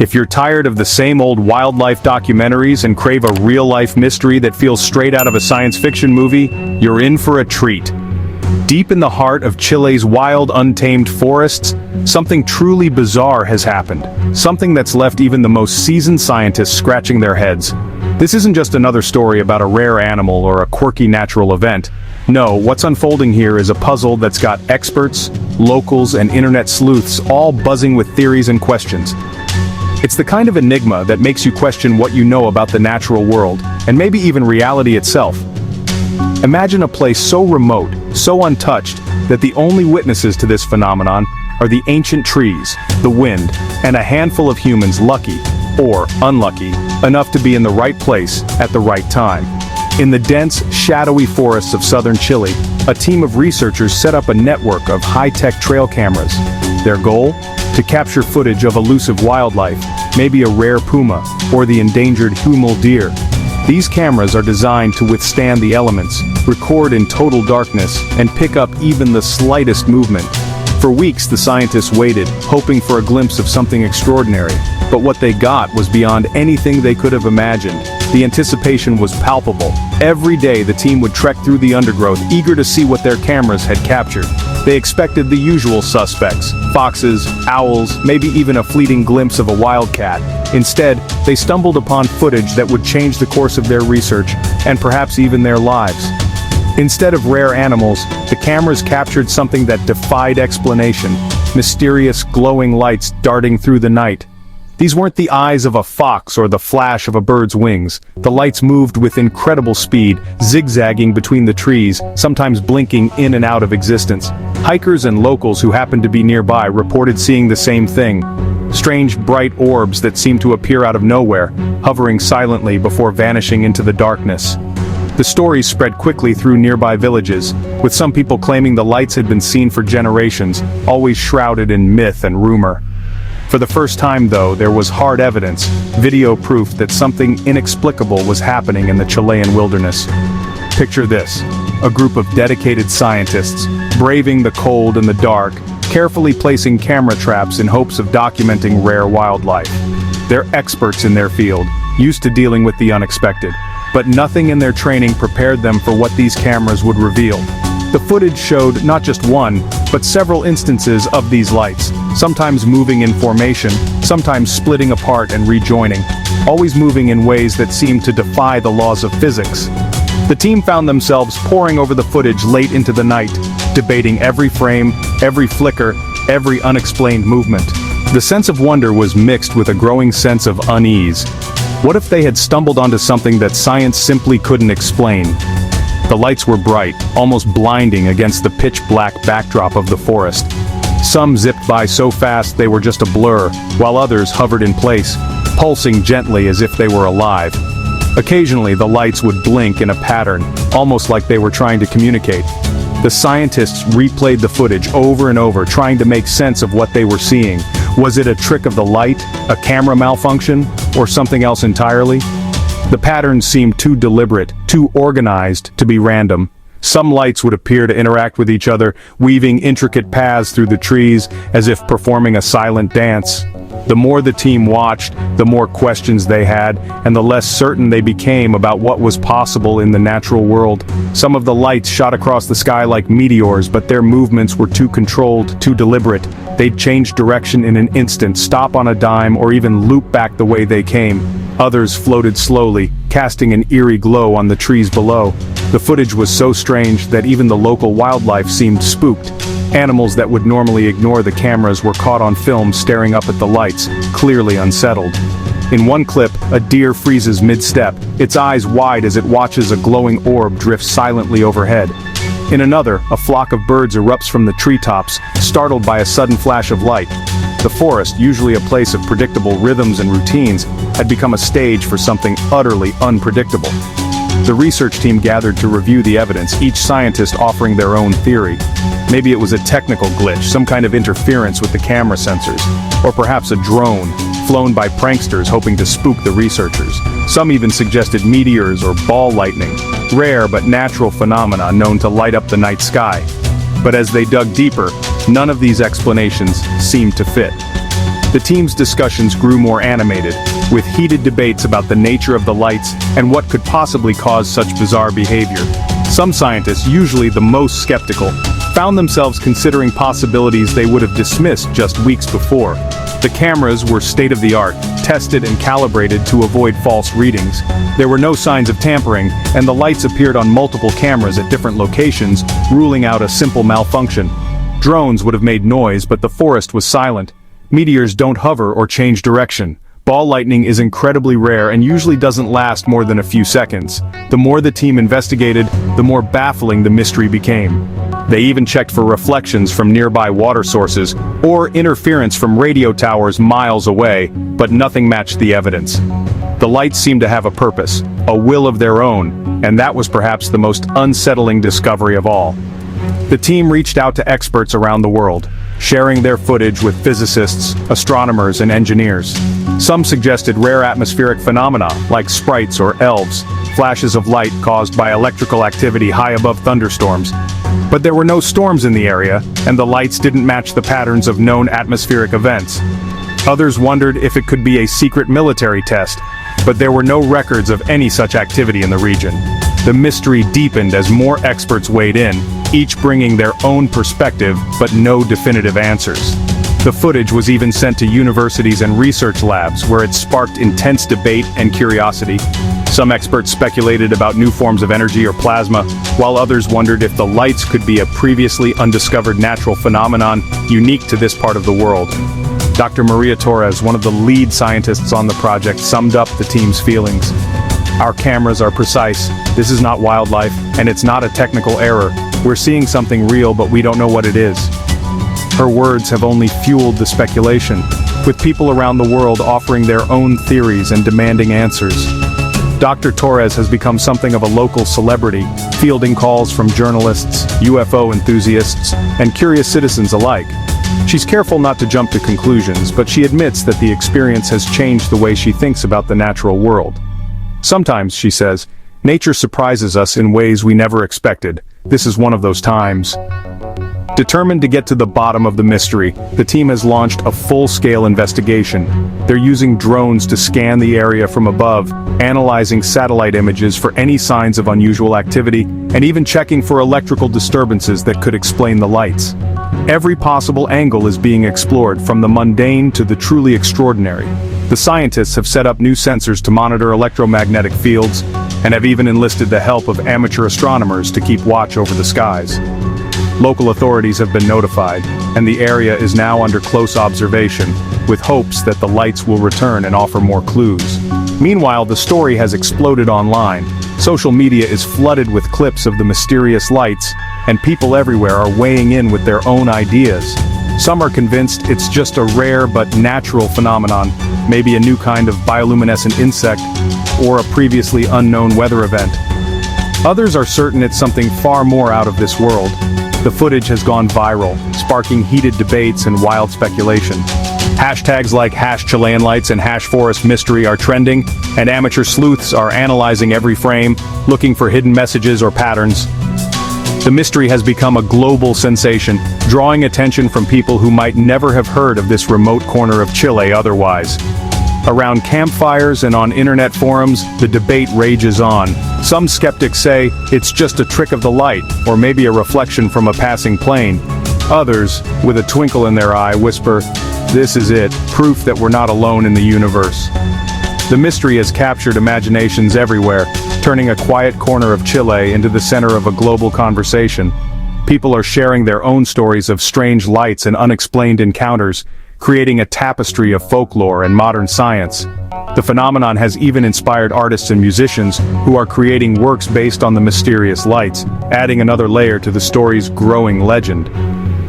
If you're tired of the same old wildlife documentaries and crave a real-life mystery that feels straight out of a science fiction movie, you're in for a treat. Deep in the heart of Chile's wild, untamed forests, something truly bizarre has happened. Something that's left even the most seasoned scientists scratching their heads. This isn't just another story about a rare animal or a quirky natural event. No, what's unfolding here is a puzzle that's got experts, locals, and internet sleuths all buzzing with theories and questions. It's the kind of enigma that makes you question what you know about the natural world, and maybe even reality itself. Imagine a place so remote, so untouched, that the only witnesses to this phenomenon are the ancient trees, the wind, and a handful of humans lucky, or unlucky, enough to be in the right place at the right time. In the dense, shadowy forests of southern Chile, a team of researchers set up a network of high-tech trail cameras. Their goal? To capture footage of elusive wildlife, maybe a rare puma, or the endangered huemul deer. These cameras are designed to withstand the elements, record in total darkness, and pick up even the slightest movement. For weeks the scientists waited, hoping for a glimpse of something extraordinary, but what they got was beyond anything they could have imagined. The anticipation was palpable. Every day the team would trek through the undergrowth, eager to see what their cameras had captured. They expected the usual suspects: foxes, owls, maybe even a fleeting glimpse of a wildcat. Instead, they stumbled upon footage that would change the course of their research, and perhaps even their lives. Instead of rare animals, the cameras captured something that defied explanation: mysterious glowing lights darting through the night. These weren't the eyes of a fox or the flash of a bird's wings. The lights moved with incredible speed, zigzagging between the trees, sometimes blinking in and out of existence. Hikers and locals who happened to be nearby reported seeing the same thing. Strange bright orbs that seemed to appear out of nowhere, hovering silently before vanishing into the darkness. The stories spread quickly through nearby villages, with some people claiming the lights had been seen for generations, always shrouded in myth and rumor. For the first time though, there was hard evidence, video proof that something inexplicable was happening in the Chilean wilderness. Picture this: a group of dedicated scientists, braving the cold and the dark, carefully placing camera traps in hopes of documenting rare wildlife. They're experts in their field, used to dealing with the unexpected, but nothing in their training prepared them for what these cameras would reveal. The footage showed not just one, but several instances of these lights, sometimes moving in formation, sometimes splitting apart and rejoining, always moving in ways that seemed to defy the laws of physics. The team found themselves poring over the footage late into the night, debating every frame, every flicker, every unexplained movement. The sense of wonder was mixed with a growing sense of unease. What if they had stumbled onto something that science simply couldn't explain? The lights were bright, almost blinding against the pitch-black backdrop of the forest. Some zipped by so fast they were just a blur, while others hovered in place, pulsing gently as if they were alive. Occasionally the lights would blink in a pattern, almost like they were trying to communicate. The scientists replayed the footage over and over, trying to make sense of what they were seeing. Was it a trick of the light, a camera malfunction, or something else entirely? The patterns seemed too deliberate, too organized to be random. Some lights would appear to interact with each other, weaving intricate paths through the trees, as if performing a silent dance. The more the team watched, the more questions they had, and the less certain they became about what was possible in the natural world. Some of the lights shot across the sky like meteors, but their movements were too controlled, too deliberate. They'd change direction in an instant, stop on a dime, or even loop back the way they came. Others floated slowly, casting an eerie glow on the trees below. The footage was so strange that even the local wildlife seemed spooked. Animals that would normally ignore the cameras were caught on film staring up at the lights, clearly unsettled. In one clip, a deer freezes mid-step, its eyes wide as it watches a glowing orb drift silently overhead. In another, a flock of birds erupts from the treetops, startled by a sudden flash of light. The forest, usually a place of predictable rhythms and routines, had become a stage for something utterly unpredictable. The research team gathered to review the evidence, each scientist offering their own theory. Maybe it was a technical glitch, some kind of interference with the camera sensors, or perhaps a drone, flown by pranksters hoping to spook the researchers. Some even suggested meteors or ball lightning, rare but natural phenomena known to light up the night sky. But as they dug deeper, none of these explanations seemed to fit. The team's discussions grew more animated, with heated debates about the nature of the lights and what could possibly cause such bizarre behavior. Some scientists, usually the most skeptical, found themselves considering possibilities they would have dismissed just weeks before. The cameras were state-of-the-art, tested and calibrated to avoid false readings. There were no signs of tampering, and the lights appeared on multiple cameras at different locations, ruling out a simple malfunction. Drones would have made noise, but the forest was silent. Meteors don't hover or change direction. Ball lightning is incredibly rare and usually doesn't last more than a few seconds. The more the team investigated, the more baffling the mystery became. They even checked for reflections from nearby water sources or interference from radio towers miles away, but nothing matched the evidence. The lights seemed to have a purpose, a will of their own, and that was perhaps the most unsettling discovery of all. The team reached out to experts around the world, sharing their footage with physicists, astronomers, and engineers. Some suggested rare atmospheric phenomena, like sprites or elves, flashes of light caused by electrical activity high above thunderstorms. But there were no storms in the area, and the lights didn't match the patterns of known atmospheric events. Others wondered if it could be a secret military test, but there were no records of any such activity in the region. The mystery deepened as more experts weighed in, each bringing their own perspective, but no definitive answers. The footage was even sent to universities and research labs, where it sparked intense debate and curiosity. Some experts speculated about new forms of energy or plasma, while others wondered if the lights could be a previously undiscovered natural phenomenon unique to this part of the world. Dr. Maria Torres, one of the lead scientists on the project, summed up the team's feelings. "Our cameras are precise, this is not wildlife, and it's not a technical error. We're seeing something real, but we don't know what it is." Her words have only fueled the speculation, with people around the world offering their own theories and demanding answers. Dr. Torres has become something of a local celebrity, fielding calls from journalists, UFO enthusiasts, and curious citizens alike. She's careful not to jump to conclusions, but she admits that the experience has changed the way she thinks about the natural world. "Sometimes," she says, "nature surprises us in ways we never expected. This is one of those times." Determined to get to the bottom of the mystery, the team has launched a full-scale investigation. They're using drones to scan the area from above, analyzing satellite images for any signs of unusual activity, and even checking for electrical disturbances that could explain the lights. Every possible angle is being explored, from the mundane to the truly extraordinary. The scientists have set up new sensors to monitor electromagnetic fields, and have even enlisted the help of amateur astronomers to keep watch over the skies. Local authorities have been notified, and the area is now under close observation, with hopes that the lights will return and offer more clues. Meanwhile, the story has exploded online. Social media is flooded with clips of the mysterious lights, and people everywhere are weighing in with their own ideas. Some are convinced it's just a rare but natural phenomenon, maybe a new kind of bioluminescent insect, or a previously unknown weather event. Others are certain it's something far more out of this world. The footage has gone viral, sparking heated debates and wild speculation. Hashtags like #Chilean lights and #forest mystery are trending, and amateur sleuths are analyzing every frame, looking for hidden messages or patterns. The mystery has become a global sensation, drawing attention from people who might never have heard of this remote corner of Chile otherwise. Around campfires and on internet forums, the debate rages on. Some skeptics say it's just a trick of the light, or maybe a reflection from a passing plane. Others, with a twinkle in their eye, whisper, "This is it, proof that we're not alone in the universe." The mystery has captured imaginations everywhere, turning a quiet corner of Chile into the center of a global conversation. People are sharing their own stories of strange lights and unexplained encounters, creating a tapestry of folklore and modern science. The phenomenon has even inspired artists and musicians who are creating works based on the mysterious lights, adding another layer to the story's growing legend.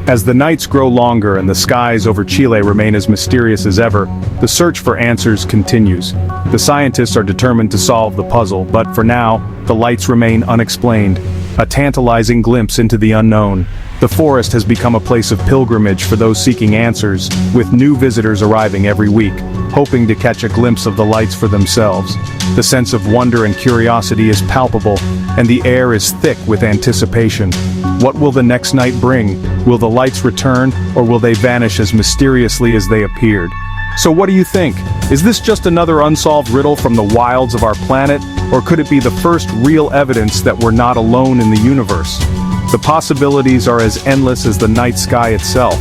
As the nights grow longer and the skies over Chile remain as mysterious as ever, the search for answers continues. The scientists are determined to solve the puzzle, but for now, the lights remain unexplained, a tantalizing glimpse into the unknown. The forest has become a place of pilgrimage for those seeking answers, with new visitors arriving every week, hoping to catch a glimpse of the lights for themselves. The sense of wonder and curiosity is palpable, and the air is thick with anticipation. What will the next night bring? Will the lights return, or will they vanish as mysteriously as they appeared? So what do you think? Is this just another unsolved riddle from the wilds of our planet, or could it be the first real evidence that we're not alone in the universe? The possibilities are as endless as the night sky itself.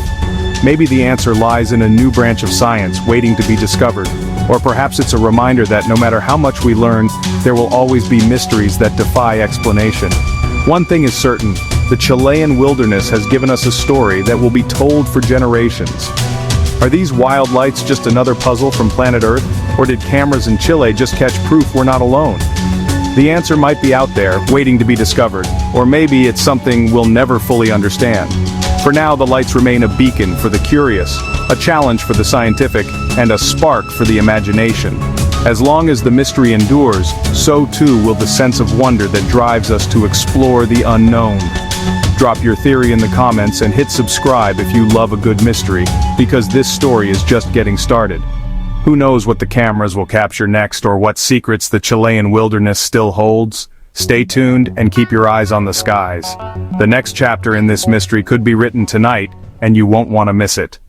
Maybe the answer lies in a new branch of science waiting to be discovered, or perhaps it's a reminder that no matter how much we learn, there will always be mysteries that defy explanation. One thing is certain, the Chilean wilderness has given us a story that will be told for generations. Are these wild lights just another puzzle from planet Earth, or did cameras in Chile just catch proof we're not alone? The answer might be out there, waiting to be discovered, or maybe it's something we'll never fully understand. For now, the lights remain a beacon for the curious, a challenge for the scientific, and a spark for the imagination. As long as the mystery endures, so too will the sense of wonder that drives us to explore the unknown. Drop your theory in the comments and hit subscribe if you love a good mystery, because this story is just getting started. Who knows what the cameras will capture next or what secrets the Chilean wilderness still holds? Stay tuned and keep your eyes on the skies. The next chapter in this mystery could be written tonight, and you won't want to miss it.